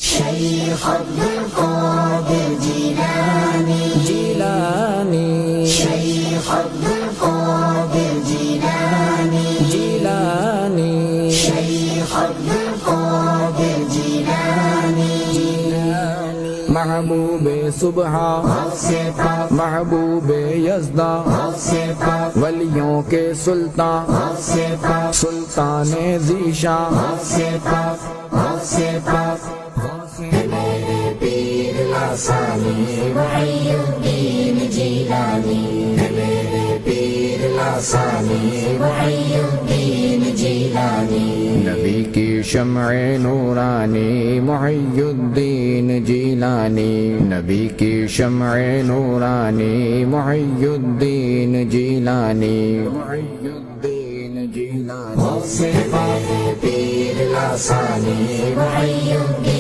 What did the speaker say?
شيخ عبد القادر جيلاني جيلاني شيخ عبد القادر جيلاني جيلاني شيخ عبد القادر جيلاني महबूब सुबहा से पाक महबूब यज़दा से पाक वलियों के सुल्तान से पाक सुल्तान ज़ीशा से पाक से पाक मेरे पीर लासानी मुहय्यिद्दीन जीलानी मेरे पीर लासानी मुहय्यिद्दीन जीलानी नबी की शम्अ नूरानी मुहय्यिद्दीन जीलानी नबी की शम्अ नूरानी मुहय्यिद्दीन जीलानी मुहय्यिद्दीन जीलानी से पाक पीर लासानी मुहय्यिद्दीन